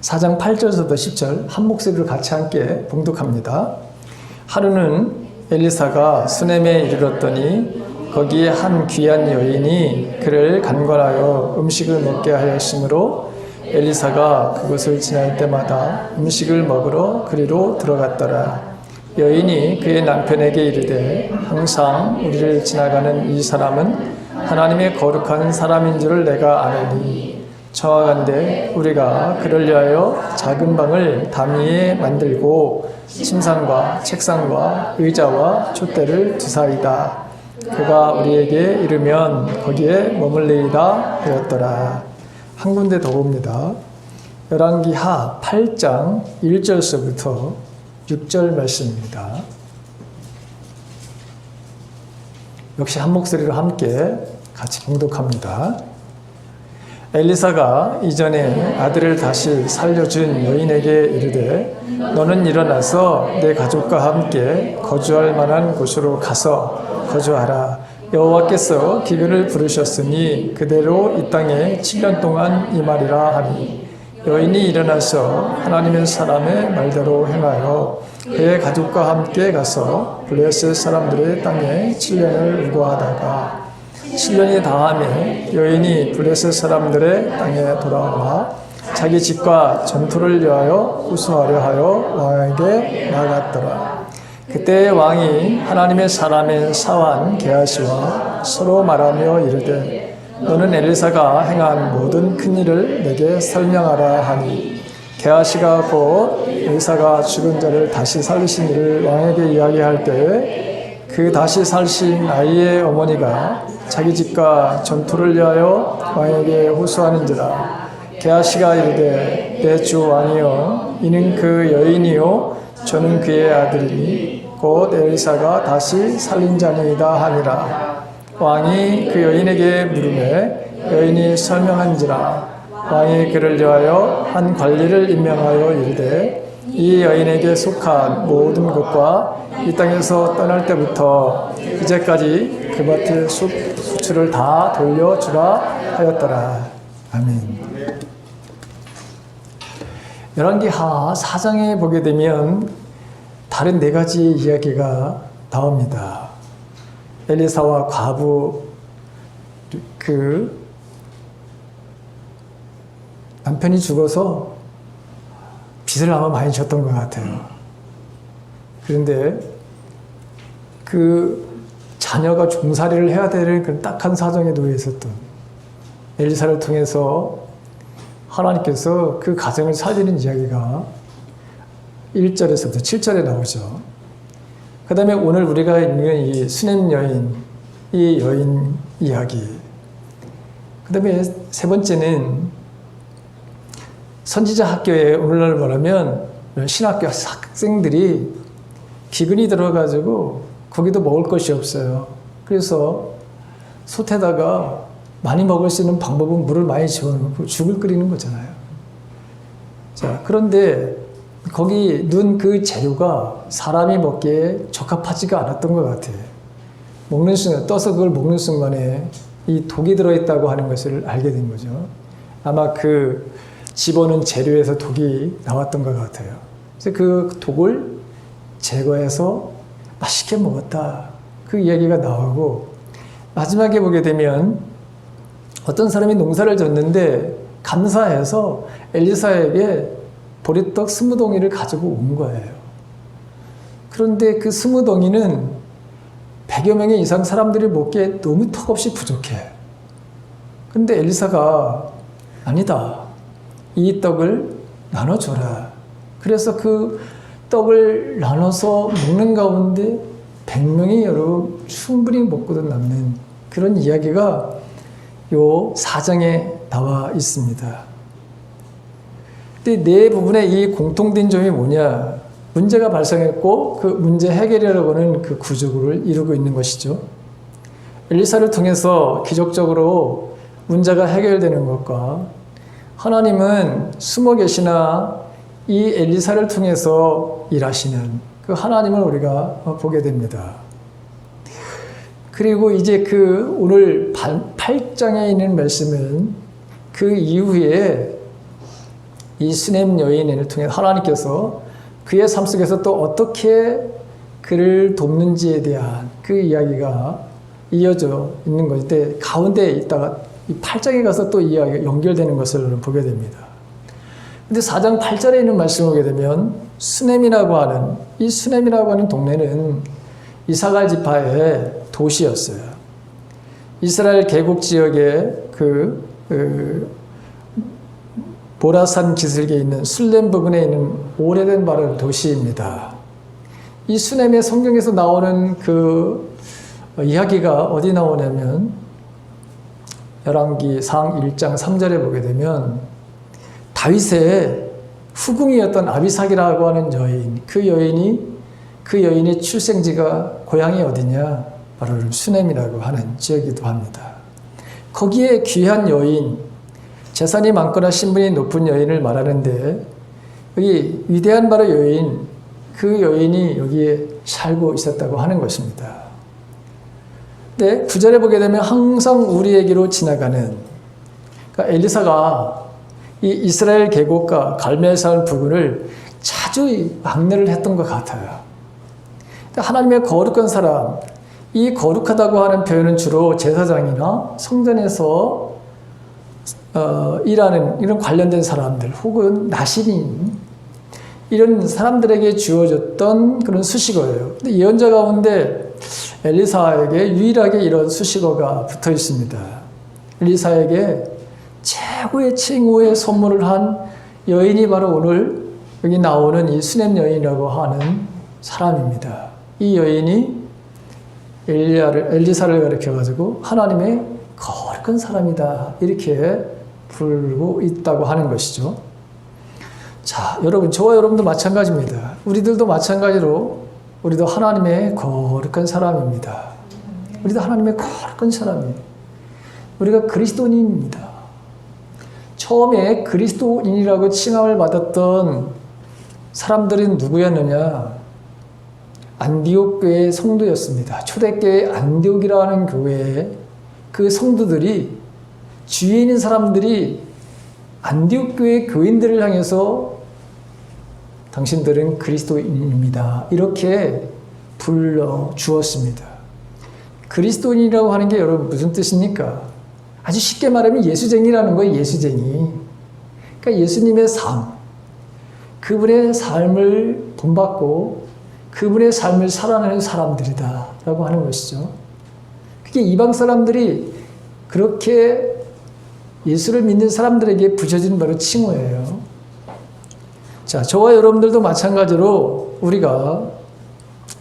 4장 8절에서부터 10절 한 목소리로 같이 함께 봉독합니다. 하루는 엘리사가 수넴에 이르렀더니 거기에 한 귀한 여인이 그를 간관하여 음식을 먹게 하였으므로 엘리사가 그곳을 지날 때마다 음식을 먹으러 그리로 들어갔더라. 여인이 그의 남편에게 이르되 항상 우리를 지나가는 이 사람은 하나님의 거룩한 사람인 줄을 내가 아노니 청하건대 우리가 그를 위하여 작은 방을 담위에 만들고 침상과 책상과 의자와 촛대를 두사이다. 그가 우리에게 이르면 거기에 머물리이다 하였더라. 한 군데 더 봅니다. 열왕기하 8장 1절서부터 6절 말씀입니다. 역시 한 목소리로 함께 같이 봉독합니다. 엘리사가 이전에 아들을 다시 살려준 여인에게 이르되 너는 일어나서 내 가족과 함께 거주할 만한 곳으로 가서 거주하라. 여호와께서 기근을 부르셨으니 그대로 이 땅에 7년 동안 임하리라 하니 여인이 일어나서 하나님의 사람의 말대로 행하여 그의 가족과 함께 가서 블레셋 사람들의 땅에 7년을 우거하다가 7년이 다함에 여인이 블레셋 사람들의 땅에 돌아와 자기 집과 전투를 위하여 호소하려 하여 왕에게 나갔더라. 그때 왕이 하나님의 사람의 사환 게하시와 서로 말하며 이르되 너는 엘리사가 행한 모든 큰 일을 내게 설명하라 하니 게하시가 곧 엘리사가 죽은 자를 다시 살리신 일을 왕에게 이야기할 때에 그 다시 살신 아이의 어머니가 자기 집과 전투를 위하여 왕에게 호소하는지라. 게하시가 이르되 내 주 왕이여 이는 그 여인이요 저는 그의 아들이니 곧 엘리사가 다시 살린 자니이다 하니라. 왕이 그 여인에게 물으매 여인이 설명한지라. 왕이 그를 위하여 한 관리를 임명하여 이르되 이 여인에게 속한 모든 것과 이 땅에서 떠날 때부터 이제까지 그 밭의 수출을 다 돌려주라 하였더라. 아멘. 열왕기하 4장에 보게 되면 다른 4가지 이야기가 나옵니다. 엘리사와 과부, 그 남편이 죽어서 빚을 아마 많이 졌던 것 같아요. 그런데 그 자녀가 종살이를 해야 되는 그 딱한 사정에 놓여 있었던 엘리사를 통해서 하나님께서 그 가정을 살리는 이야기가 1절에서부터 7절에 나오죠. 그 다음에 오늘 우리가 읽는 이 수넴 여인, 이 여인 이야기. 그 다음에 3번째는 선지자 학교에 오늘날 말하면 신학교 학생들이 기근이 들어가지고 거기도 먹을 것이 없어요. 그래서 솥에다가 많이 먹을 수 있는 방법은 물을 많이 집어넣고 죽을 끓이는 거잖아요. 자, 그런데 거기 넣은 그 재료가 사람이 먹기에 적합하지가 않았던 것 같아요. 먹는 순간, 떠서 그걸 먹는 순간에 이 독이 들어있다고 하는 것을 알게 된 거죠. 아마 그 집어넣은 재료에서 독이 나왔던 것 같아요. 그래서 그 독을 제거해서 맛있게 먹었다. 그 이야기가 나오고 마지막에 보게 되면 어떤 사람이 농사를 졌는데 감사해서 엘리사에게 보리떡 20덩이를 가지고 온 거예요. 그런데 그 20덩이는 100여 명의 이상 사람들이 먹기에 너무 턱없이 부족해. 그런데 엘리사가 아니다. 이 떡을 나눠줘라. 그래서 그 떡을 나눠서 먹는 가운데 100명이 여러분 충분히 먹고도 남는 그런 이야기가 요 4장에 나와 있습니다. 근데 네 부분의 이 공통된 점이 뭐냐? 문제가 발생했고 그 문제 해결이라고 하는 그 구조를 이루고 있는 것이죠. 엘리사를 통해서 기적적으로 문제가 해결되는 것과 하나님은 숨어 계시나 이 엘리사를 통해서 일하시는 그 하나님을 우리가 보게 됩니다. 그리고 이제 그 오늘 8장에 있는 말씀은 그 이후에 이 수냄 여인을 통해 하나님께서 그의 삶 속에서 또 어떻게 그를 돕는지에 대한 그 이야기가 이어져 있는 것인데, 가운데 있다가 이 8장에 가서 또 이야기가 연결되는 것을 보게 됩니다. 근데 4장 8절에 있는 말씀을 보게 되면 수냄이라고 하는 동네는 이사갈 지파의 도시였어요. 이스라엘 계곡 지역의 보라산 기슭에 있는 술렘 부근에 있는 오래된 바로 도시입니다. 이 수냄의 성경에서 나오는 그 이야기가 어디 나오냐면 열왕기상 1장 3절에 보게 되면 다윗의 후궁이었던 아비삭이라고 하는 여인, 그 여인의 출생지가 고향이 어디냐? 바로 수냄이라고 하는 지역이기도 합니다. 거기에 귀한 여인, 재산이 많거나 신분이 높은 여인을 말하는데, 여기 위대한 바로 여인, 그 여인이 여기에 살고 있었다고 하는 것입니다. 네, 9절에 보게 되면 항상 우리에게로 지나가는, 그러니까 엘리사가 이 이스라엘 계곡과 갈멜산 부근을 자주 왕래를 했던 것 같아요. 하나님의 거룩한 사람, 이 거룩하다고 하는 표현은 주로 제사장이나 성전에서 일하는 이런 관련된 사람들, 혹은 나신인, 이런 사람들에게 주어졌던 그런 수식어예요. 근데 예언자 가운데 엘리사에게 유일하게 이런 수식어가 붙어 있습니다. 엘리사에게 최고의 칭호의 선물을 한 여인이 바로 오늘 여기 나오는 이 수냄 여인이라고 하는 사람입니다. 이 여인이 엘리사를 가리켜가지고 하나님의 거룩한 사람이다, 이렇게 부르고 있다고 하는 것이죠. 자, 여러분, 저와 여러분도 마찬가지입니다. 우리들도 마찬가지로 우리도 하나님의 거룩한 사람입니다. 우리도 하나님의 거룩한 사람이에요. 우리가 그리스도인입니다. 처음에 그리스도인이라고 칭함을 받았던 사람들은 누구였느냐? 안디옥 교회의 성도였습니다. 초대교회 안디옥이라는 교회의 그 성도들이, 주위에 있는 사람들이 안디옥 교회 교인들을 향해서 당신들은 그리스도인입니다, 이렇게 불러 주었습니다. 그리스도인이라고 하는 게 여러분 무슨 뜻입니까? 아주 쉽게 말하면 예수쟁이라는 거예요. 예수쟁이. 그러니까 예수님의 삶, 그분의 삶을 본받고 그분의 삶을 살아내는 사람들이다 라고 하는 것이죠. 그게 이방 사람들이 그렇게 예수를 믿는 사람들에게 붙여진 바로 칭호예요. 자, 저와 여러분들도 마찬가지로 우리가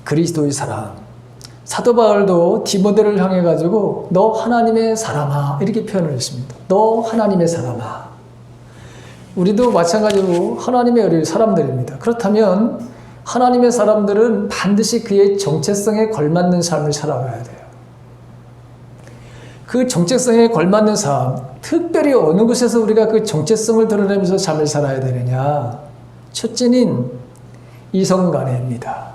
그리스도의 사람, 사도 바울도 디모데를 향해 가지고 너 하나님의 사람아, 이렇게 표현을 했습니다. 너 하나님의 사람아. 우리도 마찬가지로 하나님의 어린 사람들입니다. 그렇다면 하나님의 사람들은 반드시 그의 정체성에 걸맞는 삶을 살아가야 돼요. 그 정체성에 걸맞는 삶, 특별히 어느 곳에서 우리가 그 정체성을 드러내면서 삶을 살아야 되느냐? 첫째는 이성간에입니다.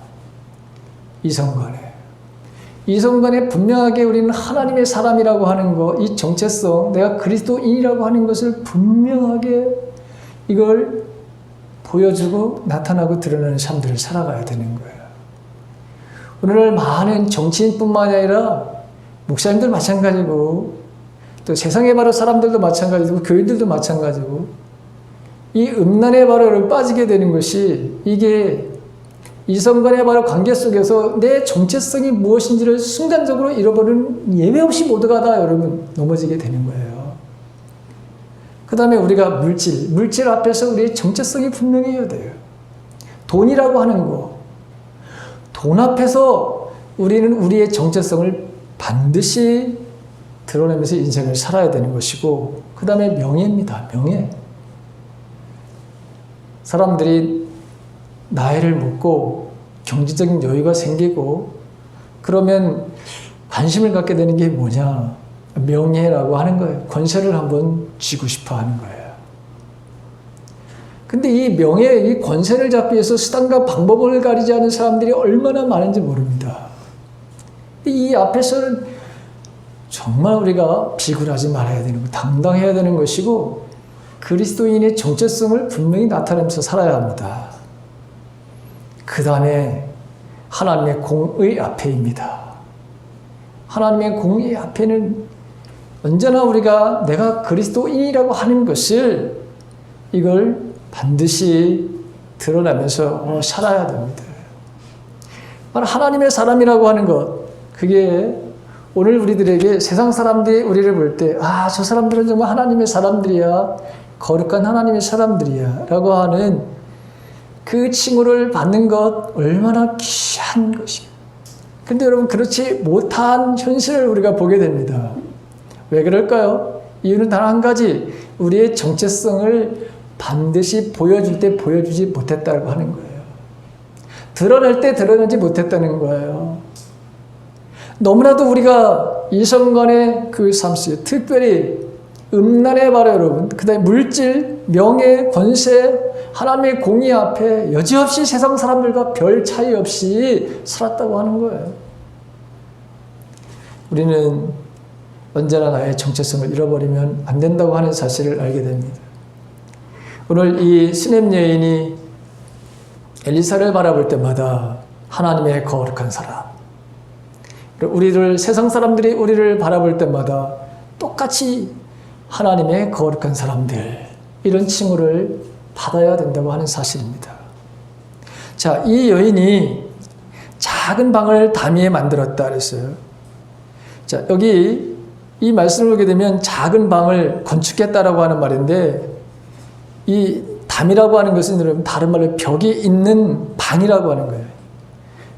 이성간에 분명하게 우리는 하나님의 사람이라고 하는 것, 이 정체성, 내가 그리스도인이라고 하는 것을 분명하게 이걸 보여주고 나타나고 드러내는 삶들을 살아가야 되는 거예요. 오늘날 많은 정치인뿐만 아니라 목사님들 마찬가지고, 또 세상의 바로 사람들도 마찬가지고, 교인들도 마찬가지고, 이 음란의 바로를 빠지게 되는 것이, 이게 이성간의 바로 관계 속에서 내 정체성이 무엇인지를 순간적으로 잃어버리는, 예외 없이 모두가 다 여러분 넘어지게 되는 거예요. 그 다음에 우리가 물질 앞에서 우리의 정체성이 분명해야 돼요. 돈이라고 하는 거, 돈 앞에서 우리는 우리의 정체성을 반드시 드러내면서 인생을 살아야 되는 것이고, 그 다음에 명예입니다. 명예. 사람들이 나이를 먹고 경제적인 여유가 생기고 그러면 관심을 갖게 되는 게 뭐냐? 명예라고 하는 거예요. 권세를 한번 쥐고 싶어 하는 거예요. 근데 이 명예, 이 권세를 잡기 위해서 수단과 방법을 가리지 않은 사람들이 얼마나 많은지 모릅니다. 이 앞에서는 정말 우리가 비굴하지 말아야 되는 거, 당당해야 되는 것이고, 그리스도인의 정체성을 분명히 나타내면서 살아야 합니다. 그 다음에 하나님의 공의 앞에입니다. 하나님의 공의 앞에는 언제나 우리가 내가 그리스도인이라고 하는 것을 이걸 반드시 드러나면서 살아야 됩니다. 하나님의 사람이라고 하는 것, 그게 오늘 우리들에게 세상 사람들이 우리를 볼 때, 아, 저 사람들은 정말 하나님의 사람들이야. 거룩한 하나님의 사람들이야. 라고 하는 그 칭호를 받는 것, 얼마나 귀한 것이에요. 근데 여러분, 그렇지 못한 현실을 우리가 보게 됩니다. 왜 그럴까요? 이유는 단 한 가지, 우리의 정체성을 반드시 보여줄 때 보여주지 못했다고 하는 거예요. 드러낼 때 드러내지 못했다는 거예요. 너무나도 우리가 이성간의 그 삶 속에 특별히 음란의 바로 여러분, 그 다음에 물질, 명예, 권세, 하나님의 공의 앞에 여지없이 세상 사람들과 별 차이 없이 살았다고 하는 거예요. 우리는 언제나 나의 정체성을 잃어버리면 안 된다고 하는 사실을 알게 됩니다. 오늘 이 수넴 여인이 엘리사를 바라볼 때마다 하나님의 거룩한 사람, 우리를 세상 사람들이 우리를 바라볼 때마다 똑같이 하나님의 거룩한 사람들, 이런 칭호를 받아야 된다고 하는 사실입니다. 자, 이 여인이 작은 방을 다미에 만들었다 그랬어요. 자, 여기 이 말씀을 보게 되면 작은 방을 건축했다라고 하는 말인데, 이 담이라고 하는 것은 여러분 다른 말로 벽이 있는 방이라고 하는 거예요.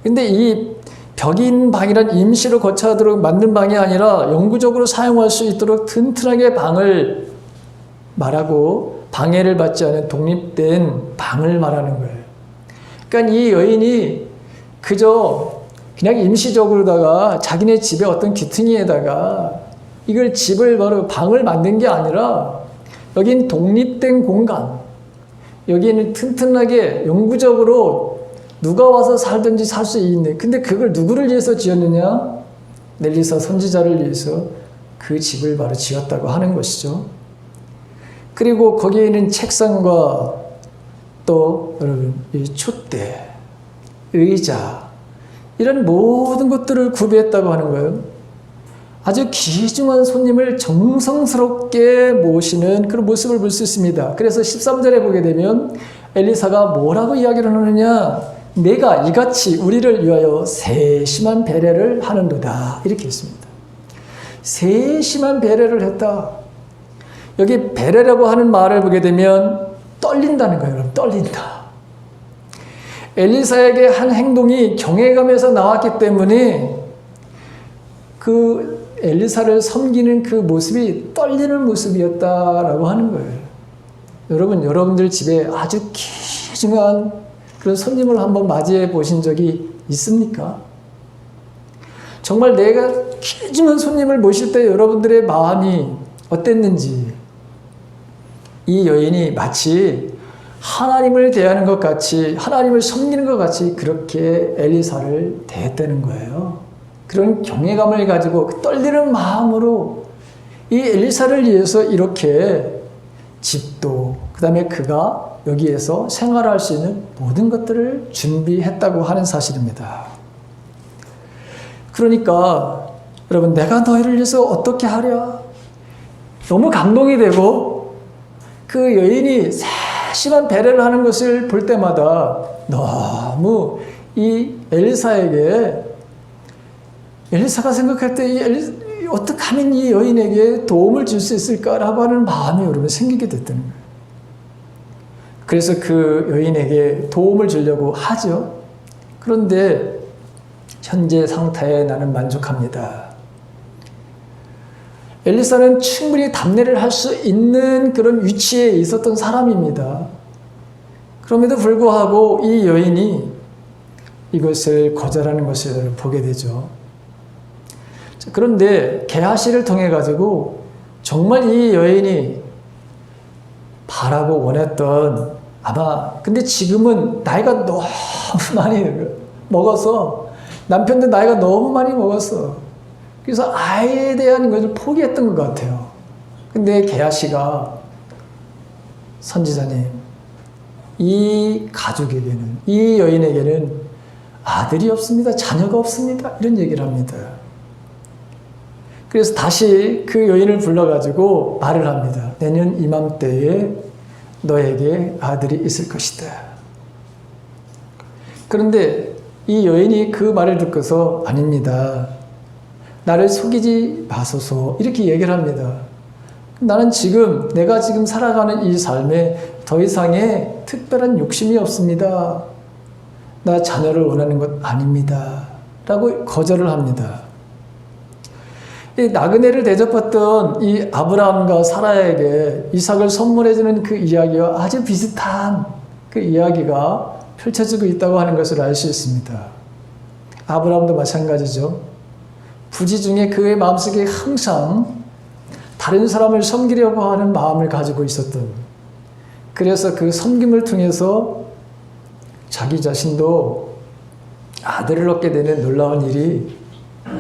근데 이 벽이 있는 방이란 임시로 거처하도록 만든 방이 아니라 영구적으로 사용할 수 있도록 튼튼하게 방을 말하고 방해를 받지 않은 독립된 방을 말하는 거예요. 그러니까 이 여인이 그저 그냥 임시적으로다가 자기네 집에 어떤 귀퉁이에다가 이걸 집을 바로 방을 만든 게 아니라 여긴 독립된 공간, 여기는 튼튼하게 영구적으로 누가 와서 살든지 살 수 있는, 근데 그걸 누구를 위해서 지었느냐? 엘리사 선지자를 위해서 그 집을 바로 지었다고 하는 것이죠. 그리고 거기에 있는 책상과 또 여러분 이 촛대, 의자, 이런 모든 것들을 구비했다고 하는 거예요. 아주 귀중한 손님을 정성스럽게 모시는 그런 모습을 볼 수 있습니다. 그래서 13절에 보게 되면 엘리사가 뭐라고 이야기를 하느냐? 내가 이같이 우리를 위하여 세심한 배려를 하는도다. 이렇게 했습니다. 세심한 배려를 했다. 여기 배려라고 하는 말을 보게 되면 떨린다는 거예요. 여러분, 떨린다. 엘리사에게 한 행동이 경외감에서 나왔기 때문에 그 엘리사를 섬기는 그 모습이 떨리는 모습이었다라고 하는 거예요. 여러분, 여러분들 집에 아주 귀중한 그런 손님을 한번 맞이해 보신 적이 있습니까? 정말 내가 귀중한 손님을 모실 때 여러분들의 마음이 어땠는지, 이 여인이 마치 하나님을 대하는 것 같이, 하나님을 섬기는 것 같이 그렇게 엘리사를 대했다는 거예요. 그런 경외감을 가지고 떨리는 마음으로 이 엘리사를 위해서 이렇게 집도, 그 다음에 그가 여기에서 생활할 수 있는 모든 것들을 준비했다고 하는 사실입니다. 그러니까 여러분, 내가 너희를 위해서 어떻게 하랴? 너무 감동이 되고 그 여인이 세심한 배려를 하는 것을 볼 때마다 너무 이 엘리사에게, 엘리사가 생각할 때 어떻게 하면 이 여인에게 도움을 줄 수 있을까라고 하는 마음이 여러분 생기게 됐다는 거예요. 그래서 그 여인에게 도움을 주려고 하죠. 그런데 현재 상태에 나는 만족합니다. 엘리사는 충분히 답례를 할 수 있는 그런 위치에 있었던 사람입니다. 그럼에도 불구하고 이 여인이 이것을 거절하는 것을 보게 되죠. 그런데 게하시를 통해 가지고 정말 이 여인이 바라고 원했던, 아마 근데 지금은 나이가 너무 많이 먹어서, 남편도 나이가 너무 많이 먹었어. 그래서 아이에 대한 것을 포기했던 것 같아요. 근데 게하시가 선지자님, 이 가족에게는, 이 여인에게는 아들이 없습니다. 자녀가 없습니다. 이런 얘기를 합니다. 그래서 다시 그 여인을 불러가지고 말을 합니다. 내년 이맘때에 너에게 아들이 있을 것이다. 그런데 이 여인이 그 말을 듣고서 아닙니다. 나를 속이지 마소서 이렇게 얘기를 합니다. 나는 지금 내가 지금 살아가는 이 삶에 더 이상의 특별한 욕심이 없습니다. 나 자녀를 원하는 것 아닙니다. 라고 거절을 합니다. 이 나그네를 대접했던 이 아브라함과 사라에게 이삭을 선물해주는 그 이야기와 아주 비슷한 그 이야기가 펼쳐지고 있다고 하는 것을 알 수 있습니다. 아브라함도 마찬가지죠. 부지 중에 그의 마음속에 항상 다른 사람을 섬기려고 하는 마음을 가지고 있었던, 그래서 그 섬김을 통해서 자기 자신도 아들을 얻게 되는 놀라운 일이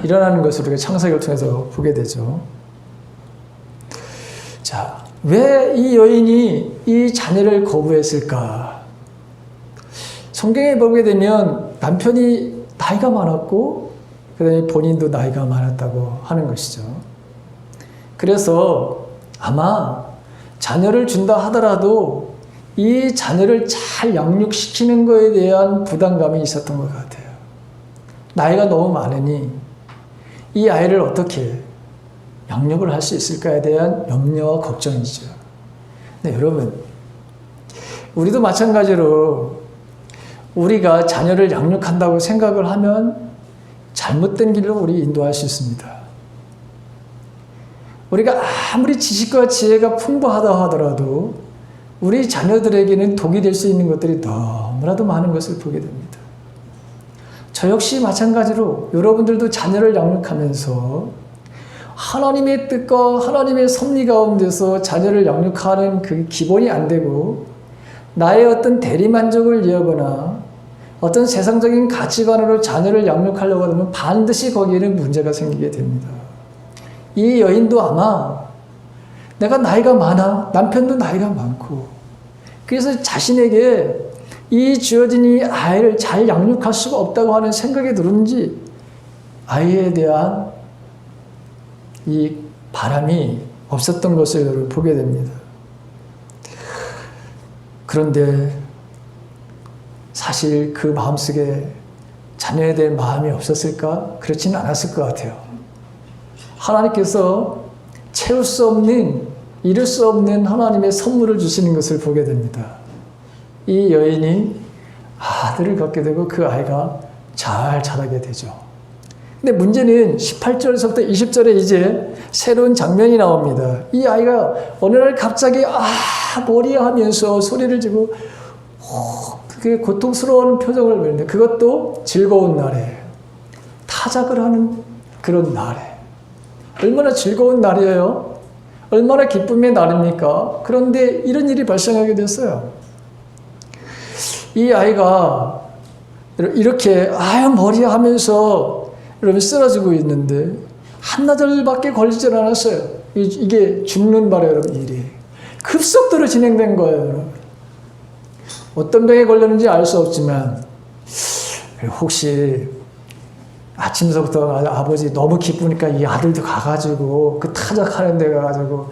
일어나는 것을 우리가 창세기를 통해서 보게 되죠. 자, 왜 이 여인이 이 자녀를 거부했을까? 성경에 보게 되면 남편이 나이가 많았고 그다음에 본인도 나이가 많았다고 하는 것이죠. 그래서 아마 자녀를 준다 하더라도 이 자녀를 잘 양육시키는 것에 대한 부담감이 있었던 것 같아요. 나이가 너무 많으니 이 아이를 어떻게 양육을 할 수 있을까에 대한 염려와 걱정이죠. 네, 여러분, 우리도 마찬가지로 우리가 자녀를 양육한다고 생각을 하면 잘못된 길로 우리 인도할 수 있습니다. 우리가 아무리 지식과 지혜가 풍부하다 하더라도 우리 자녀들에게는 독이 될 수 있는 것들이 너무나도 많은 것을 보게 됩니다. 저 역시 마찬가지로 여러분들도 자녀를 양육하면서 하나님의 뜻과 하나님의 섭리 가운데서 자녀를 양육하는 그 기본이 안 되고 나의 어떤 대리만족을 위하거나 어떤 세상적인 가치관으로 자녀를 양육하려고 하면 반드시 거기에는 문제가 생기게 됩니다. 이 여인도 아마 내가 나이가 많아, 남편도 나이가 많고, 그래서 자신에게 이 주어진 이 아이를 잘 양육할 수가 없다고 하는 생각이 들었는지 아이에 대한 이 바람이 없었던 것을 보게 됩니다. 그런데 사실 그 마음속에 자녀에 대한 마음이 없었을까? 그렇지는 않았을 것 같아요. 하나님께서 채울 수 없는, 이룰 수 없는 하나님의 선물을 주시는 것을 보게 됩니다. 이 여인이 아들을 갖게 되고 그 아이가 잘 자라게 되죠. 근데 문제는 18절에서부터 20절에 이제 새로운 장면이 나옵니다. 이 아이가 어느 날 갑자기 머리야 하면서 소리를 지르고 그게 고통스러운 표정을 보이는데 그것도 즐거운 날에 타작을 하는 그런 날에 얼마나 즐거운 날이에요. 얼마나 기쁨의 날입니까? 그런데 이런 일이 발생하게 됐어요. 이 아이가 이렇게 머리야 하면서 여러분 쓰러지고 있는데 한나절밖에 걸리질 않았어요. 이게 죽는 바로 여러분 일이 급속도로 진행된 거예요. 여러분. 어떤 병에 걸렸는지 알 수 없지만 혹시 아침서부터 아버지 너무 기쁘니까 이 아들도 가가지고 그 타작하는 데 가가지고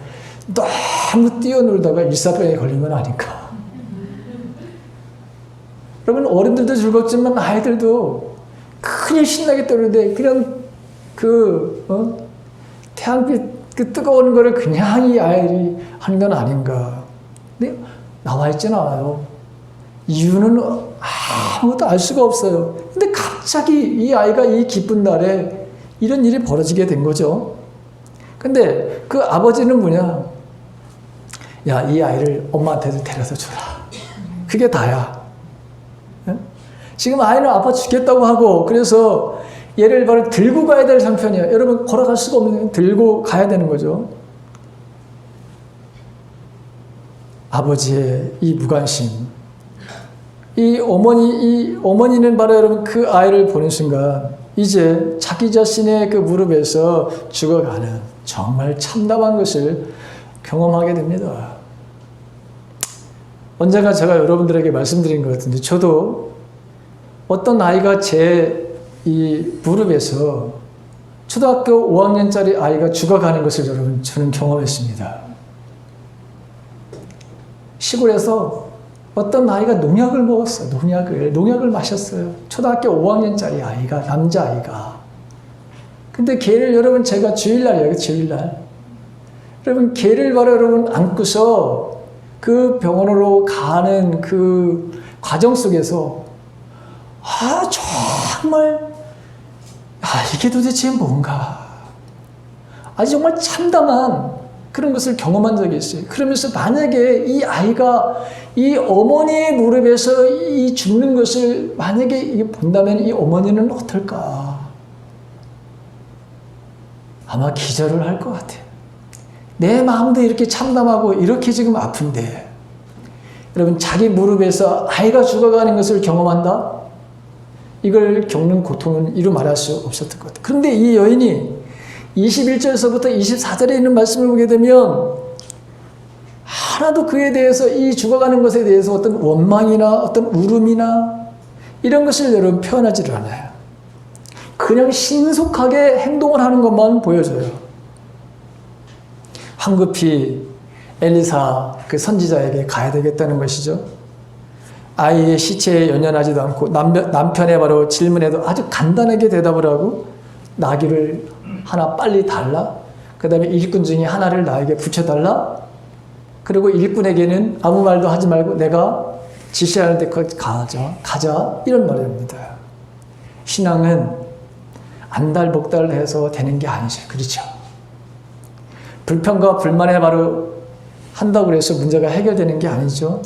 너무 뛰어놀다가 일사병에 걸린 건 아닌가. 여러분 어른들도 즐겁지만 아이들도 그냥 신나게 떠는데 그냥 태양빛 그 뜨거운 거를 그냥 이 아이들이 하는 건 아닌가. 근데 나와 있지는 않아요. 이유는 아무것도 알 수가 없어요. 근데 갑자기 이 아이가 이 기쁜 날에 이런 일이 벌어지게 된 거죠. 근데 그 아버지는 뭐냐? 야, 이 아이를 엄마한테도 데려다 줘라. 그게 다야. 네? 지금 아이는 아파 죽겠다고 하고 그래서 얘를 바로 들고 가야 될 상편이야. 여러분 걸어갈 수가 없는 들고 가야 되는 거죠. 아버지의 이 무관심, 이 어머니는 바로 여러분 그 아이를 보는 순간 이제 자기 자신의 그 무릎에서 죽어가는 정말 참담한 것을 경험하게 됩니다. 언젠가 제가 여러분들에게 말씀드린 것 같은데 저도 어떤 아이가 제 이 무릎에서 초등학교 5학년짜리 아이가 죽어가는 것을 여러분 저는 경험했습니다. 시골에서 어떤 아이가 농약을 먹었어요. 농약을 마셨어요. 초등학교 5학년짜리 아이가, 남자아이가. 근데 걔를 여러분 제가 주일날이에요. 주일날. 여러분 걔를 바로 여러분 안고서 그 병원으로 가는 그 과정 속에서 정말 이게 도대체 뭔가 아주 정말 참담한 그런 것을 경험한 적이 있어요. 그러면서 만약에 이 아이가 이 어머니의 무릎에서 이 죽는 것을 만약에 이게 본다면 이 어머니는 어떨까? 아마 기절을 할 것 같아요. 내 마음도 이렇게 참담하고 이렇게 지금 아픈데 여러분 자기 무릎에서 아이가 죽어가는 것을 경험한다? 이걸 겪는 고통은 이루 말할 수 없었던 것 같아요. 그런데 이 여인이 21절에서부터 24절에 있는 말씀을 보게 되면 하나도 그에 대해서 이 죽어가는 것에 대해서 어떤 원망이나 어떤 울음이나 이런 것을 여러분 표현하지를 않아요. 그냥 신속하게 행동을 하는 것만 보여줘요. 황급히 엘리사 그 선지자에게 가야 되겠다는 것이죠. 아이의 시체에 연연하지도 않고 남편의 바로 질문에도 아주 간단하게 대답을 하고 나귀를 하나 빨리 달라. 그 다음에 일꾼 중에 하나를 나에게 붙여달라. 그리고 일꾼에게는 아무 말도 하지 말고 내가 지시하는 데까지 가자. 이런 말입니다. 신앙은 안달복달 해서 되는 게 아니죠. 그렇죠. 불평과 불만에 바로 한다고 해서 문제가 해결되는 게 아니죠.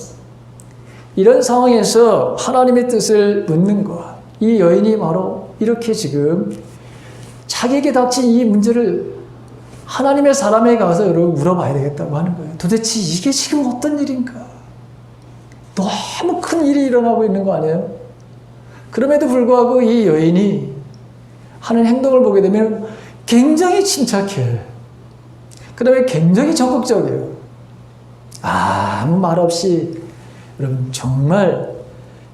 이런 상황에서 하나님의 뜻을 묻는 것. 이 여인이 바로 이렇게 지금 자기에게 닥친 이 문제를 하나님의 사람에게 가서 여러분 물어봐야 되겠다고 하는 거예요. 도대체 이게 지금 어떤 일인가? 너무 큰 일이 일어나고 있는 거 아니에요? 그럼에도 불구하고 이 여인이 하는 행동을 보게 되면 굉장히 침착해. 그 다음에 굉장히 적극적이에요. 아무 말 없이 여러분 정말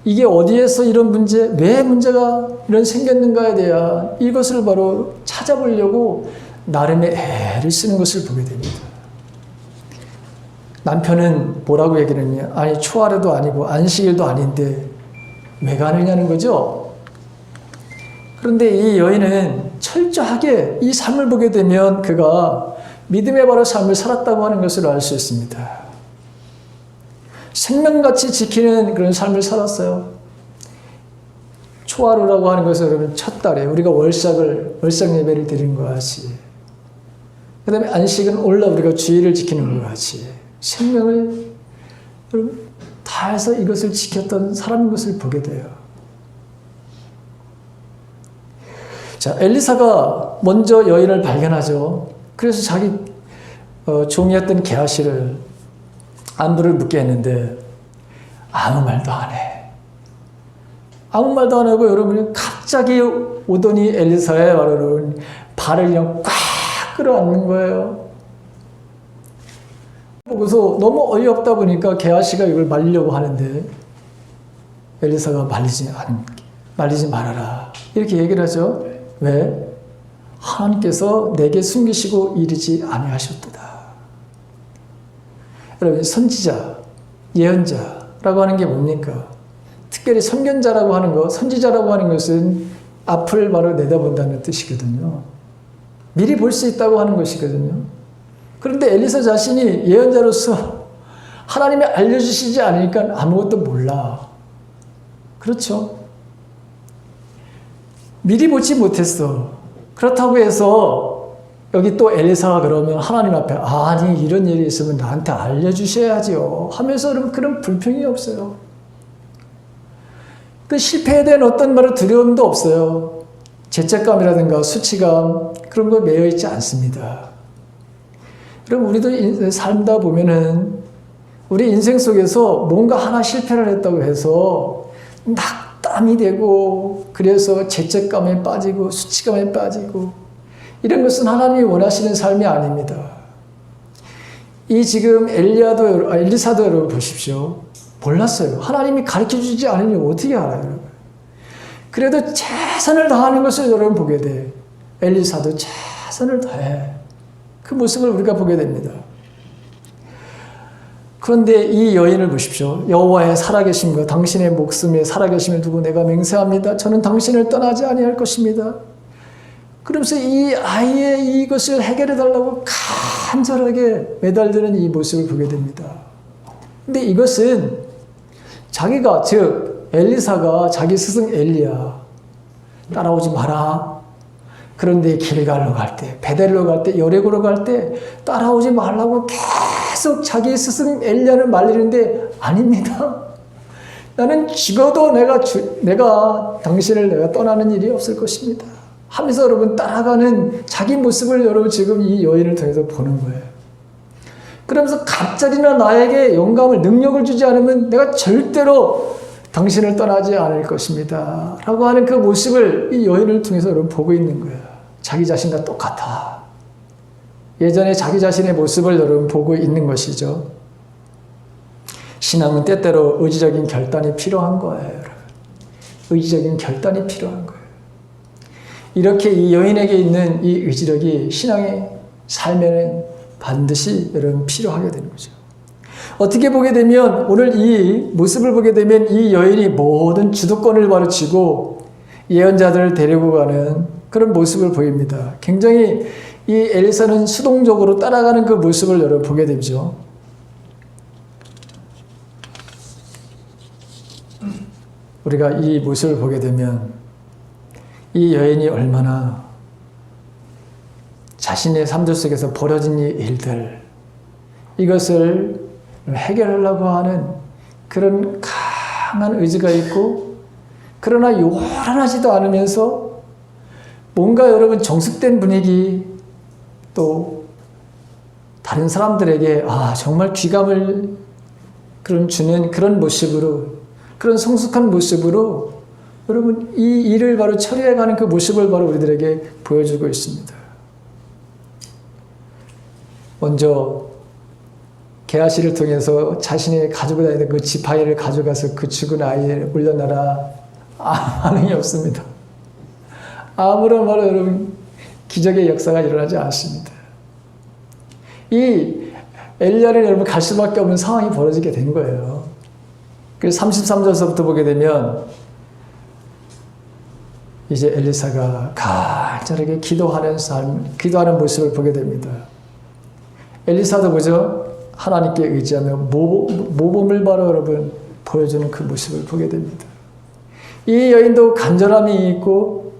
이게 어디에서 이런 문제, 왜 문제가 이런 생겼는가에 대한 이것을 바로 찾아보려고 나름의 애를 쓰는 것을 보게 됩니다. 남편은 뭐라고 얘기를 했냐? 아니 초하루도 아니고 안식일도 아닌데 왜 가느냐는 거죠. 그런데 이 여인은 철저하게 이 삶을 보게 되면 그가 믿음의 바로 삶을 살았다고 하는 것을 알 수 있습니다. 생명같이 지키는 그런 삶을 살았어요. 초하루라고 하는 것은 여러분 첫 달에 우리가 월삭 예배를 드리는 것 같이, 그 다음에 안식은 올라 우리가 주일을 지키는 것 같이 생명을 여러분 다해서 이것을 지켰던 사람인 것을 보게 돼요. 자, 엘리사가 먼저 여인을 발견하죠. 그래서 자기 종이었던 게하시를 안부를 묻게 했는데 아무 말도 안 해. 아무 말도 안 하고 여러분이 갑자기 오더니 엘리사의 발을 그냥 꽉 끌어안는 거예요. 보고서 너무 어이없다 보니까 게하시가 이걸 말리려고 하는데 엘리사가 말리지 말아라. 이렇게 얘기를 하죠. 왜? 하나님께서 내게 숨기시고 이르지 아니하셨도다. 여러분 선지자, 예언자라고 하는 게 뭡니까? 특별히 선견자라고 하는 것, 선지자라고 하는 것은 앞을 바로 내다본다는 뜻이거든요. 미리 볼 수 있다고 하는 것이거든요. 그런데 엘리사 자신이 예언자로서 하나님이 알려주시지 않으니까 아무것도 몰라. 그렇죠? 미리 보지 못했어. 그렇다고 해서 여기 또 엘리사가 그러면 하나님 앞에 아니 이런 일이 있으면 나한테 알려주셔야지요 하면서 그런 불평이 없어요. 그 실패에 대한 어떤 말의 두려움도 없어요. 죄책감이라든가 수치감 그런 거 매여 있지 않습니다. 그럼 우리도 살다 보면은 우리 인생 속에서 뭔가 하나 실패를 했다고 해서 낙담이 되고 그래서 죄책감에 빠지고 수치감에 빠지고 이런 것은 하나님이 원하시는 삶이 아닙니다. 이 지금 엘리사도 여러분 보십시오. 몰랐어요. 하나님이 가르쳐주지 않으면 어떻게 알아요? 그래도 최선을 다하는 것을 여러분 보게 돼. 엘리사도 최선을 다해. 그 모습을 우리가 보게 됩니다. 그런데 이 여인을 보십시오. 여호와의 살아계심과 당신의 목숨에 살아계심을 두고 내가 맹세합니다. 저는 당신을 떠나지 아니할 것입니다. 그러면서 이 아이의 이것을 해결해 달라고 간절하게 매달리는 이 모습을 보게 됩니다. 근데 이것은 자기가, 즉 엘리사가 자기 스승 엘리야, 따라오지 마라. 그런데 길갈로 갈 때, 베델로 갈 때, 여리고로 갈 때 따라오지 말라고 계속 자기 스승 엘리야를 말리는데 아닙니다. 나는 죽어도 내가 당신을 내가 떠나는 일이 없을 것입니다. 하면서 여러분 따라가는 자기 모습을 여러분 지금 이 여인을 통해서 보는 거예요. 그러면서 갑자기나 나에게 영감을, 능력을 주지 않으면 내가 절대로 당신을 떠나지 않을 것입니다. 라고 하는 그 모습을 이 여인을 통해서 여러분 보고 있는 거예요. 자기 자신과 똑같아. 예전에 자기 자신의 모습을 여러분 보고 있는 것이죠. 신앙은 때때로 의지적인 결단이 필요한 거예요. 여러분. 의지적인 결단이 필요한 거예요. 이렇게 이 여인에게 있는 이 의지력이 신앙의 삶에는 반드시 여러분 필요하게 되는 거죠. 어떻게 보게 되면 오늘 이 모습을 보게 되면 이 여인이 모든 주도권을 바로 쥐고 예언자들을 데리고 가는 그런 모습을 보입니다. 굉장히 이 엘리사는 수동적으로 따라가는 그 모습을 여러분 보게 되죠. 우리가 이 모습을 보게 되면 이 여인이 얼마나 자신의 삶들 속에서 벌어진 이 일들, 이것을 해결하려고 하는 그런 강한 의지가 있고, 그러나 요란하지도 않으면서 뭔가 여러분 정숙된 분위기, 또 다른 사람들에게 정말 귀감을 주는 그런 모습으로, 그런 성숙한 모습으로 여러분 이 일을 바로 처리해가는 그 모습을 바로 우리들에게 보여주고 있습니다. 먼저 게하시를 통해서 자신이 가지고 다니는 그 지팡이를 가져가서 그 죽은 아이를 올려놔라. 반응이 없습니다. 아무런 말로 여러분 기적의 역사가 일어나지 않습니다. 이 엘리야를 여러분 갈 수밖에 없는 상황이 벌어지게 된 거예요. 그래서 33절서부터 보게 되면 이제 엘리사가 간절하게 기도하는 모습을 보게 됩니다. 엘리사도 보죠? 하나님께 의지하며 모범을 바로 여러분 보여주는 그 모습을 보게 됩니다. 이 여인도 간절함이 있고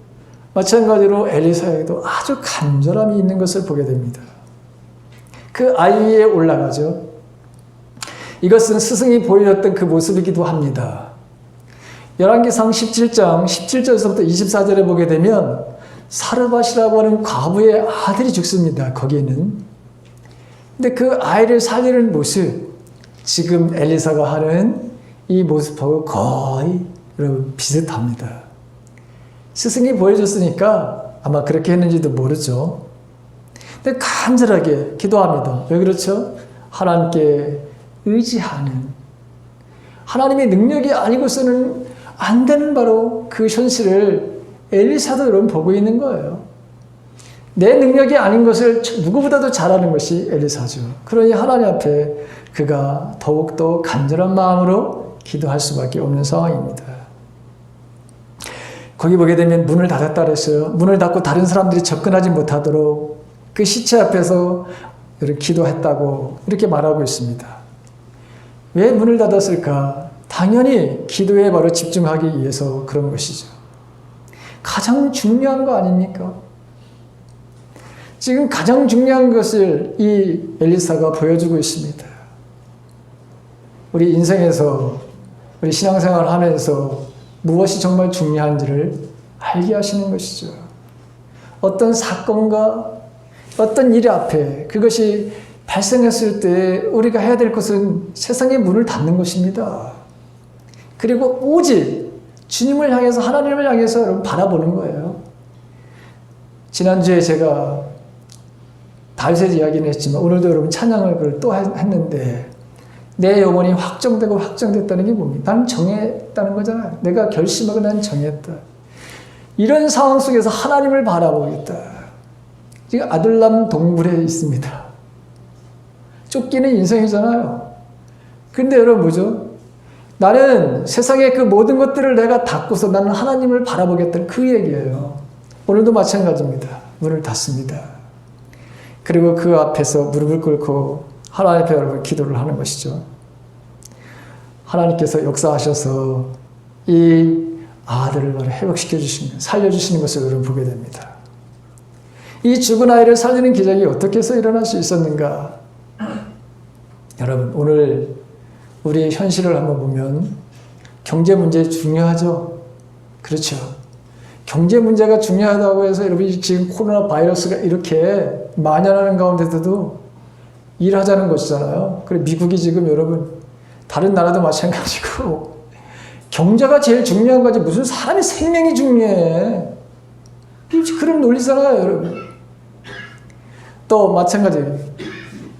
마찬가지로 엘리사에게도 아주 간절함이 있는 것을 보게 됩니다. 그 아이 위에 올라가죠. 이것은 스승이 보여줬던 그 모습이기도 합니다. 열왕기상 17장 17절에서부터 24절에 보게 되면 사르밧이라고 하는 과부의 아들이 죽습니다. 거기에는. 근데 그 아이를 살리는 모습, 지금 엘리사가 하는 이 모습하고 거의 여러분 비슷합니다. 스승이 보여줬으니까 아마 그렇게 했는지도 모르죠. 근데 간절하게 기도합니다. 왜 그렇죠? 하나님께 의지하는, 하나님의 능력이 아니고서는 안 되는 바로 그 현실을 엘리사도 여러분 보고 있는 거예요. 내 능력이 아닌 것을 누구보다도 잘하는 것이 엘리사죠. 그러니 하나님 앞에 그가 더욱더 간절한 마음으로 기도할 수밖에 없는 상황입니다. 거기 보게 되면 문을 닫았다 그랬어요. 문을 닫고 다른 사람들이 접근하지 못하도록 그 시체 앞에서 이렇게 기도했다고 이렇게 말하고 있습니다. 왜 문을 닫았을까? 당연히 기도에 바로 집중하기 위해서 그런 것이죠. 가장 중요한 거 아닙니까? 지금 가장 중요한 것을 이 엘리사가 보여주고 있습니다. 우리 인생에서, 우리 신앙생활을 하면서 무엇이 정말 중요한지를 알게 하시는 것이죠. 어떤 사건과 어떤 일 앞에 그것이 발생했을 때 우리가 해야 될 것은 세상의 문을 닫는 것입니다. 그리고 오직 주님을 향해서, 하나님을 향해서 여러분 바라보는 거예요. 지난주에 제가 다윗의 이야기는 했지만 오늘도 여러분 찬양을 또 했는데, 내 영혼이 확정되고 확정됐다는 게 뭡니까? 난 정했다는 거잖아요. 내가 결심하고 난 정했다. 이런 상황 속에서 하나님을 바라보겠다. 지금 아들람 동굴에 있습니다. 쫓기는 인생이잖아요. 근데 여러분 뭐죠? 나는 세상의 그 모든 것들을 내가 닫고서 나는 하나님을 바라보겠다는 그 얘기예요. 오늘도 마찬가지입니다. 문을 닫습니다. 그리고 그 앞에서 무릎을 꿇고 하나님 앞에 여러분 기도를 하는 것이죠. 하나님께서 역사하셔서 이 아들을 회복시켜 주시는, 살려주시는 것을 여러분 보게 됩니다. 이 죽은 아이를 살리는 기적이 어떻게 해서 일어날 수 있었는가? 여러분 오늘 우리의 현실을 한번 보면 경제 문제 중요하죠? 그렇죠. 경제 문제가 중요하다고 해서 여러분이 지금 코로나 바이러스가 이렇게 만연하는 가운데서도 일하자는 것이잖아요. 그래 미국이 지금 여러분 다른 나라도 마찬가지고 경제가 제일 중요한 거지 무슨 사람의 생명이 중요해. 그런 논리잖아요, 여러분. 또 마찬가지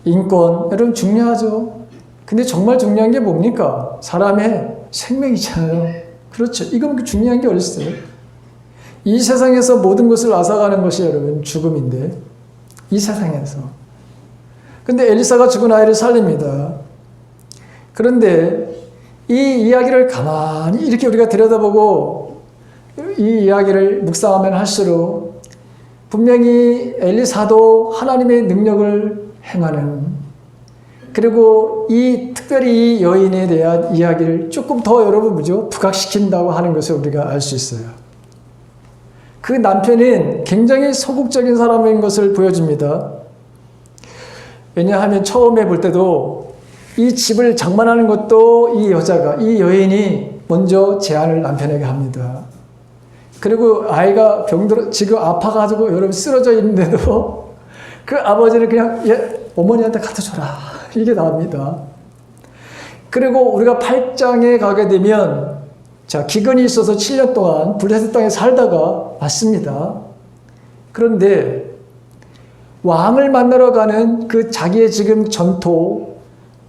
인권 여러분 중요하죠. 근데 정말 중요한 게 뭡니까? 사람의 생명이잖아요. 그렇죠. 이건 중요한 게 어디 있어요? 이 세상에서 모든 것을 앗아가는 것이 여러분 죽음인데 이 세상에서. 근데 엘리사가 죽은 아이를 살립니다. 그런데 이 이야기를 가만히 이렇게 우리가 들여다보고 이 이야기를 묵상하면 할수록 분명히 엘리사도 하나님의 능력을 행하는 그리고 특별히 이 여인에 대한 이야기를 조금 더 여러분 뭐죠? 부각시킨다고 하는 것을 우리가 알 수 있어요. 그 남편은 굉장히 소극적인 사람인 것을 보여줍니다. 왜냐하면 처음에 볼 때도 이 집을 장만하는 것도 이 여인이 먼저 제안을 남편에게 합니다. 그리고 아이가 병들어 지금 아파가지고 여러분 쓰러져 있는데도 그 아버지는 그냥 어머니한테 갖다 줘라. 이게 나옵니다. 그리고 우리가 8장에 가게 되면 기근이 있어서 7년 동안 블레셋 땅에 살다가 왔습니다. 그런데 왕을 만나러 가는 그 자기의 지금 전토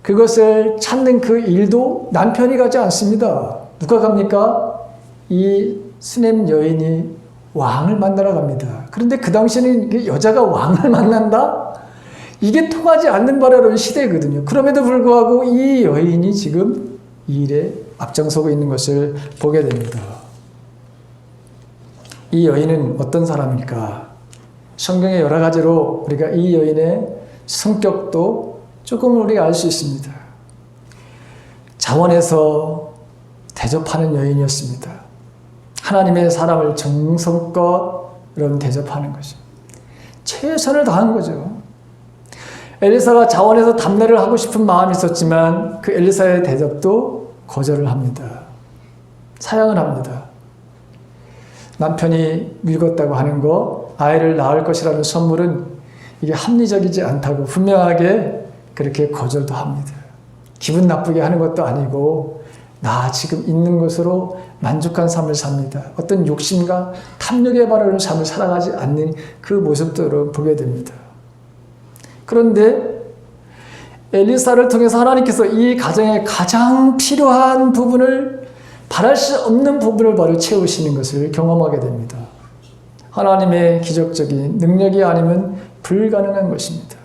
그것을 찾는 그 일도 남편이 가지 않습니다. 누가 갑니까? 이 수넴 여인이 왕을 만나러 갑니다. 그런데 그 당시에는 여자가 왕을 만난다? 이게 통하지 않는 바라는 시대거든요. 그럼에도 불구하고 이 여인이 지금 이 일에 앞장서고 있는 것을 보게 됩니다. 이 여인은 어떤 사람일까? 성경의 여러 가지로 우리가 이 여인의 성격도 조금 우리가 알 수 있습니다. 자원에서 대접하는 여인이었습니다. 하나님의 사람을 정성껏 여러분 대접하는 거죠. 최선을 다한 거죠. 엘리사가 자원에서 담례를 하고 싶은 마음이 있었지만 그 엘리사의 대접도 거절을 합니다. 사양을 합니다. 남편이 늙었다고 하는 거, 아이를 낳을 것이라는 선물은 이게 합리적이지 않다고 분명하게 그렇게 거절도 합니다. 기분 나쁘게 하는 것도 아니고 나 지금 있는 것으로 만족한 삶을 삽니다. 어떤 욕심과 탐욕에 바르는 삶을 살아가지 않는 그 모습들을 보게 됩니다. 그런데 엘리사를 통해서 하나님께서 이 가정에 가장 필요한 부분을 바랄 수 없는 부분을 바로 채우시는 것을 경험하게 됩니다. 하나님의 기적적인 능력이 아니면 불가능한 것입니다.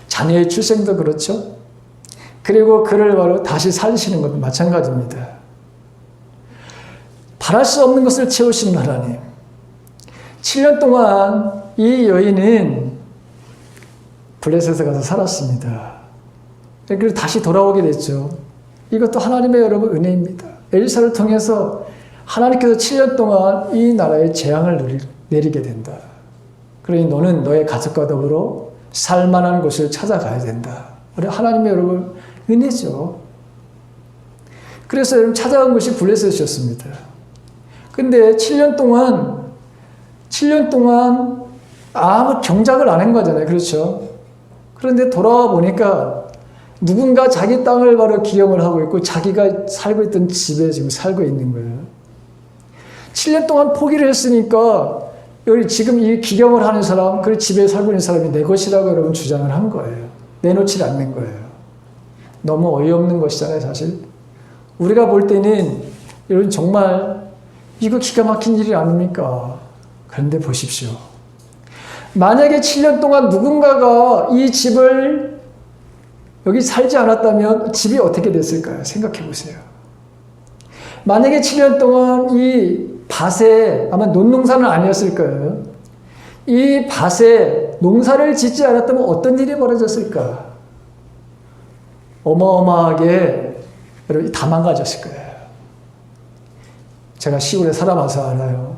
자녀의 출생도 그렇죠. 그리고 그를 바로 다시 살리시는 것도 마찬가지입니다. 바랄 수 없는 것을 채우시는 하나님. 7년 동안 이 여인은 블레셋에 가서 살았습니다. 그리고 다시 돌아오게 됐죠. 이것도 하나님의 여러분 은혜입니다. 엘리사를 통해서 하나님께서 7년 동안 이 나라에 재앙을 내리게 된다. 그러니 너는 너의 가족과 더불어 살만한 곳을 찾아가야 된다. 우리 하나님의 여러분 은혜죠. 그래서 여러분 찾아간 곳이 블레셋이었습니다. 근데 7년 동안 아무 경작을 안 한 거잖아요. 그렇죠? 그런데 돌아와 보니까 누군가 자기 땅을 바로 기경을 하고 있고 자기가 살고 있던 집에 지금 살고 있는 거예요. 7년 동안 포기를 했으니까 여기 지금 이 기경을 하는 사람, 그 집에 살고 있는 사람이 내 것이라고 여러분 주장을 한 거예요. 내놓지 않는 거예요. 너무 어이없는 것이잖아요, 사실. 우리가 볼 때는 여러분 정말 이거 기가 막힌 일이 아닙니까? 그런데 보십시오. 만약에 7년 동안 누군가가 이 집을 여기 살지 않았다면 집이 어떻게 됐을까요? 생각해 보세요. 만약에 7년 동안 이 밭에 아마 논농사는 아니었을 거예요. 이 밭에 농사를 짓지 않았다면 어떤 일이 벌어졌을까? 어마어마하게 여러분 다 망가졌을 거예요. 제가 시골에 살아봐서 알아요.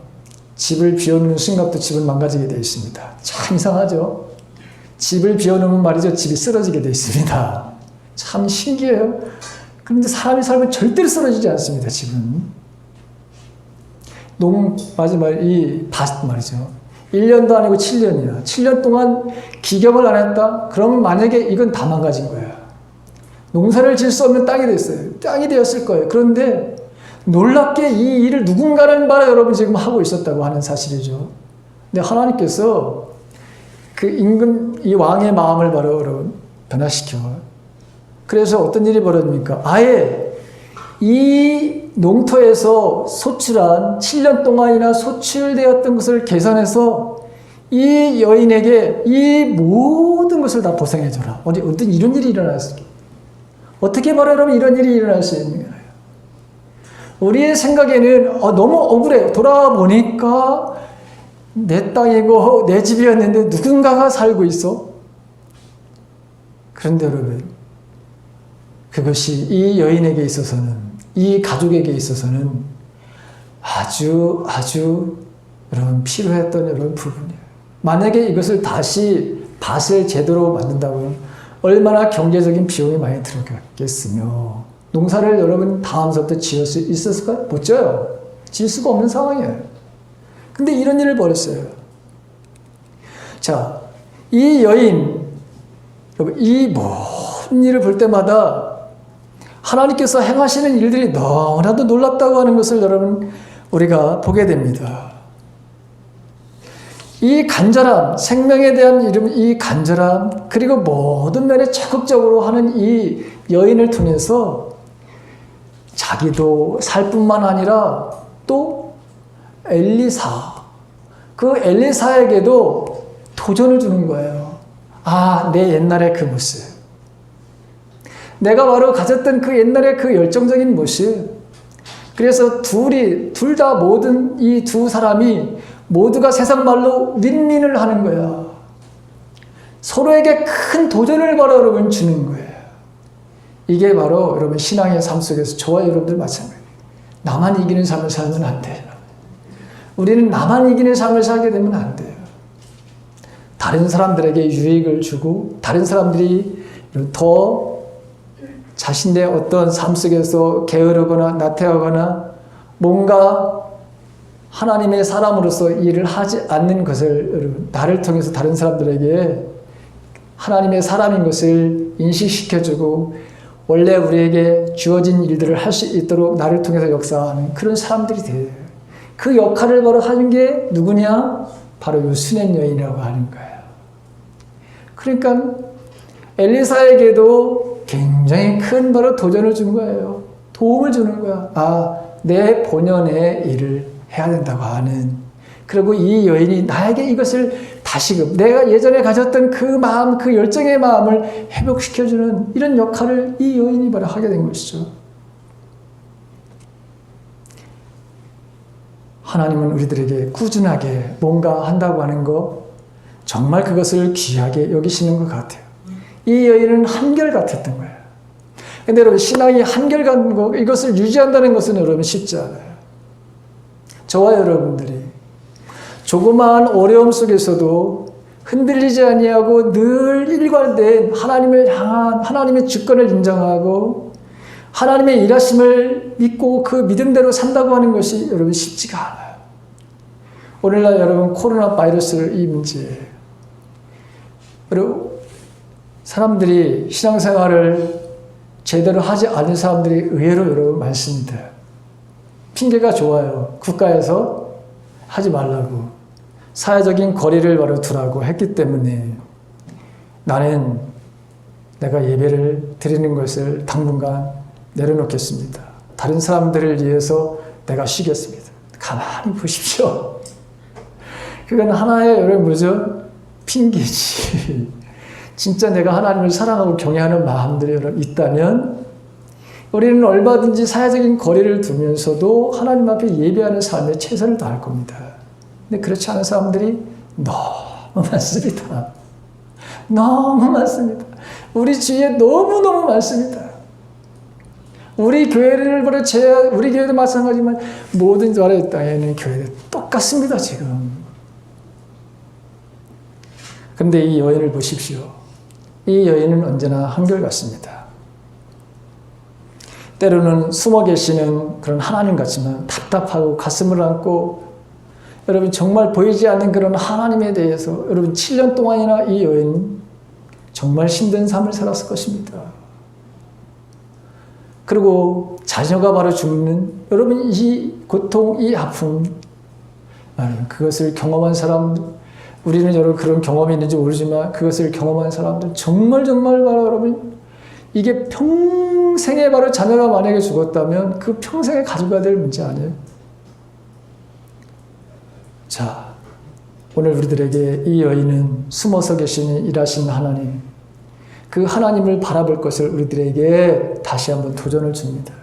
집을 비워놓는 순간부터 집은 망가지게 되어 있습니다. 참 이상하죠? 집을 비워놓으면 말이죠. 집이 쓰러지게 되어 있습니다. 참 신기해요. 그런데 사람이 살면 절대로 쓰러지지 않습니다. 집은. 이 밭 말이죠. 1년도 아니고 7년이야. 7년 동안 기경을 안 했다? 그러면 만약에 이건 다 망가진 거야. 농사를 지을 수 없는 땅이 됐어요. 땅이 되었을 거예요. 그런데 놀랍게 이 일을 누군가는 바로 여러분 지금 하고 있었다고 하는 사실이죠. 근데 하나님께서 그 임금, 이 왕의 마음을 바로 여러분 변화시켜. 그래서 어떤 일이 벌어집니까? 아예 이 농토에서 소출한 7년 동안이나 소출되었던 것을 계산해서 이 여인에게 이 모든 것을 다 보상해줘라. 어떤 이런 일이 일어났을까? 어떻게 말해 여러분 이런 일이 일어날 수 있는 거예요? 우리의 생각에는 너무 억울해요. 돌아보니까 내 땅이고 내 집이었는데 누군가가 살고 있어. 그런데 여러분 그것이 이 여인에게 있어서는 이 가족에게 있어서는 아주 여러분 필요했던 여러분 부분이에요. 만약에 이것을 다시 밭을 제대로 만든다면 얼마나 경제적인 비용이 많이 들어갔겠으며 농사를 여러분 다음서부터 지을 수 있었을까요? 못 져요. 지을 수가 없는 상황이에요. 근데 이런 일을 벌였어요. 자, 이 여인 여러분 이 모든 일을 볼 때마다 하나님께서 행하시는 일들이 너무나도 놀랍다고 하는 것을 여러분 우리가 보게 됩니다. 이 간절함, 생명에 대한 이 간절함, 그리고 모든 면에 적극적으로 하는 이 여인을 통해서 자기도 살 뿐만 아니라 또 엘리사, 그 엘리사에게도 도전을 주는 거예요. 아, 내 옛날의 그 모습. 내가 바로 가졌던 그 옛날의 그 열정적인 모습. 그래서 둘 다 모든 이 두 사람이 모두가 세상 말로 윈윈을 하는 거야. 서로에게 큰 도전을 바로 여러분 주는 거예요. 이게 바로 여러분 신앙의 삶 속에서 저와 여러분들 마찬가지예요. 나만 이기는 삶을 살면 안 돼요. 우리는 나만 이기는 삶을 살게 되면 안 돼요. 다른 사람들에게 유익을 주고 다른 사람들이 더 자신의 어떤 삶 속에서 게으르거나 나태하거나 뭔가 하나님의 사람으로서 일을 하지 않는 것을 여러분 나를 통해서 다른 사람들에게 하나님의 사람인 것을 인식시켜주고 원래 우리에게 주어진 일들을 할 수 있도록 나를 통해서 역사하는 그런 사람들이 돼요. 그 역할을 바로 하는 게 누구냐? 바로 이 수냄 여인이라고 하는 거예요. 그러니까 엘리사에게도 굉장히 큰 바로 도전을 준 거예요. 도움을 주는 거야. 아, 내 본연의 일을 해야 된다고 하는. 그리고 이 여인이 나에게 이것을 다시금 내가 예전에 가졌던 그 마음, 그 열정의 마음을 회복시켜주는 이런 역할을 이 여인이 바로 하게 된 것이죠. 하나님은 우리들에게 꾸준하게 뭔가 한다고 하는 거 정말 그것을 귀하게 여기시는 것 같아요. 이 여인은 한결같았던 거예요. 근데 여러분 신앙이 한결같은 거 이것을 유지한다는 것은 여러분 쉽지 않아요. 저와 여러분들이 조그마한 어려움 속에서도 흔들리지 아니하고 늘 일관된 하나님을 향한 하나님의 주권을 인정하고 하나님의 일하심을 믿고 그 믿음대로 산다고 하는 것이 여러분 쉽지가 않아요. 오늘날 여러분 코로나 바이러스 이 문제예요. 그리고 사람들이 신앙생활을 제대로 하지 않은 사람들이 의외로 여러분 많습니다. 핑계가 좋아요. 국가에서 하지 말라고. 사회적인 거리를 바로 두라고 했기 때문에 나는 내가 예배를 드리는 것을 당분간 내려놓겠습니다. 다른 사람들을 위해서 내가 쉬겠습니다. 가만히 보십시오. 그건 하나의 여러분 뭐죠? 핑계지. 진짜 내가 하나님을 사랑하고 경외하는 마음들이 여러분 있다면 우리는 얼마든지 사회적인 거리를 두면서도 하나님 앞에 예배하는 삶에 최선을 다할 겁니다. 근데 그렇지 않은 사람들이 너무 많습니다. 너무 많습니다. 우리 주위에 너무너무 많습니다. 우리 교회를 우리 교회도 마찬가지지만 모든 나라의 땅에는 교회들 똑같습니다, 지금. 근데 이 여인을 보십시오. 이 여인은 언제나 한결같습니다. 때로는 숨어 계시는 그런 하나님 같지만 답답하고 가슴을 안고 여러분 정말 보이지 않는 그런 하나님에 대해서 여러분 7년 동안이나 이 여인 정말 힘든 삶을 살았을 것입니다. 그리고 자녀가 바로 죽는 여러분 이 고통, 이 아픔 그것을 경험한 사람 우리는 여러분 그런 경험이 있는지 모르지만 그것을 경험한 사람들 정말 바로 여러분 이게 평생에 바로 자녀가 만약에 죽었다면 그 평생에 가져가야 될 문제 아니에요? 자, 오늘 우리들에게 이 여인은 숨어서 계시는 일하시는 하나님, 그 하나님을 바라볼 것을 우리들에게 다시 한번 도전을 줍니다.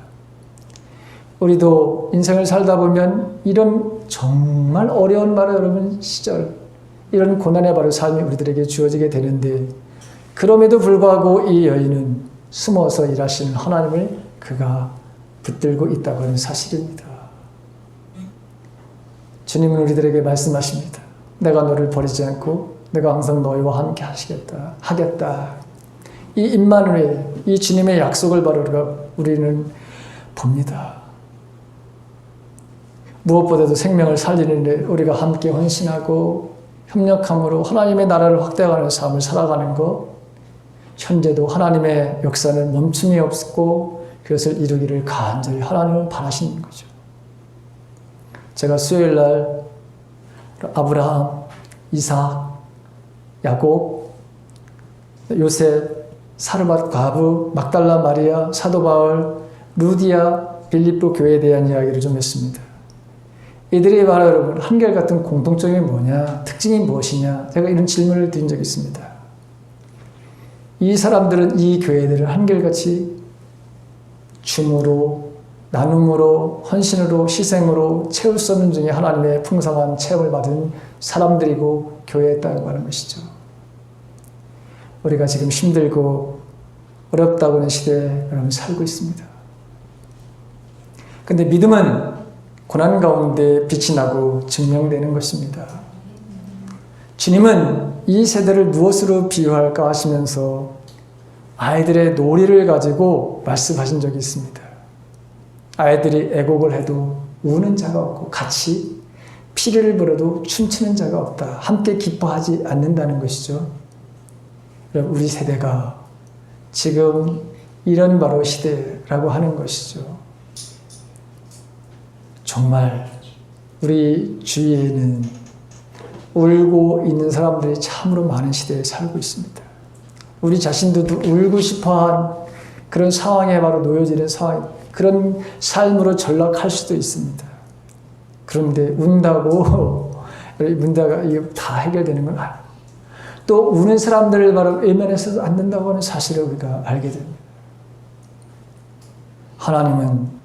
우리도 인생을 살다 보면 이런 정말 어려운 말을 여러분 시절, 이런 고난의 바로 삶이 우리들에게 주어지게 되는데 그럼에도 불구하고 이 여인은 숨어서 일하시는 하나님을 그가 붙들고 있다고 하는 사실입니다. 주님은 우리들에게 말씀하십니다. 내가 너를 버리지 않고 내가 항상 너희와 함께 하겠다. 이 임마누엘, 이 주님의 약속을 바로 우리는 봅니다. 무엇보다도 생명을 살리는 데 우리가 함께 헌신하고 협력함으로 하나님의 나라를 확대하는 삶을 살아가는 것, 현재도 하나님의 역사는 멈춤이 없고 그것을 이루기를 간절히 하나님은 바라시는 거죠. 제가 수요일 날 아브라함, 이삭, 야곱, 요셉, 사르밧 과부, 막달라 마리아, 사도 바울, 루디아, 빌립보 교회에 대한 이야기를 좀 했습니다. 이들이 바로 여러분 한결같은 공통점이 뭐냐, 특징이 무엇이냐, 제가 이런 질문을 드린 적이 있습니다. 이 사람들은 이 교회들을 한결같이 줌으로, 나눔으로, 헌신으로, 희생으로 채울 수 없는 중에 하나님의 풍성한 체험을 받은 사람들이고 교회였다고 하는 것이죠. 우리가 지금 힘들고 어렵다고 하는 시대에 여러분 살고 있습니다. 근데 믿음은 고난 가운데 빛이 나고 증명되는 것입니다. 주님은 이 세대를 무엇으로 비유할까 하시면서 아이들의 놀이를 가지고 말씀하신 적이 있습니다. 아이들이 애곡을 해도 우는 자가 없고 같이 피리를 불어도 춤추는 자가 없다. 함께 기뻐하지 않는다는 것이죠. 우리 세대가 지금 이런 바로 시대라고 하는 것이죠. 정말 우리 주위에는 울고 있는 사람들이 참으로 많은 시대에 살고 있습니다. 우리 자신도 울고 싶어한 그런 상황에 바로 놓여지는 상황, 그런 삶으로 전락할 수도 있습니다. 그런데 운다가 이게 다 해결되는 건 아니에요. 또 우는 사람들을 바로 외면해서도 안 된다고 하는 사실을 우리가 알게 됩니다. 하나님은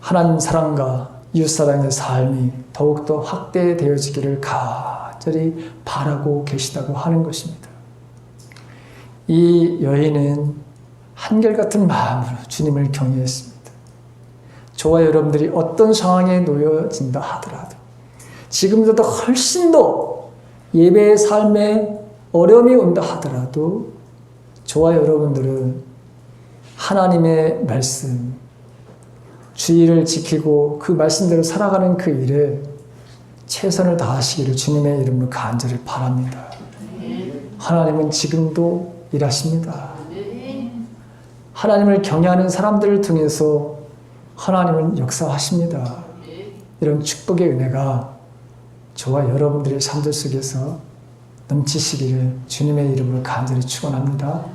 하나님 사랑과 이웃사랑의 삶이 더욱더 확대되어지기를 간절히 바라고 계시다고 하는 것입니다. 이 여인은 한결같은 마음으로 주님을 경외했습니다. 저와 여러분들이 어떤 상황에 놓여진다 하더라도 지금보다 훨씬 더 예배의 삶에 어려움이 온다 하더라도 저와 여러분들은 하나님의 말씀, 주의를 지키고 그 말씀대로 살아가는 그 일에 최선을 다하시기를 주님의 이름으로 간절히 바랍니다. 하나님은 지금도 일하십니다. 하나님을 경외하는 사람들을 통해서 하나님은 역사하십니다. 이런 축복의 은혜가 저와 여러분들의 삶들 속에서 넘치시기를 주님의 이름으로 간절히 축원합니다.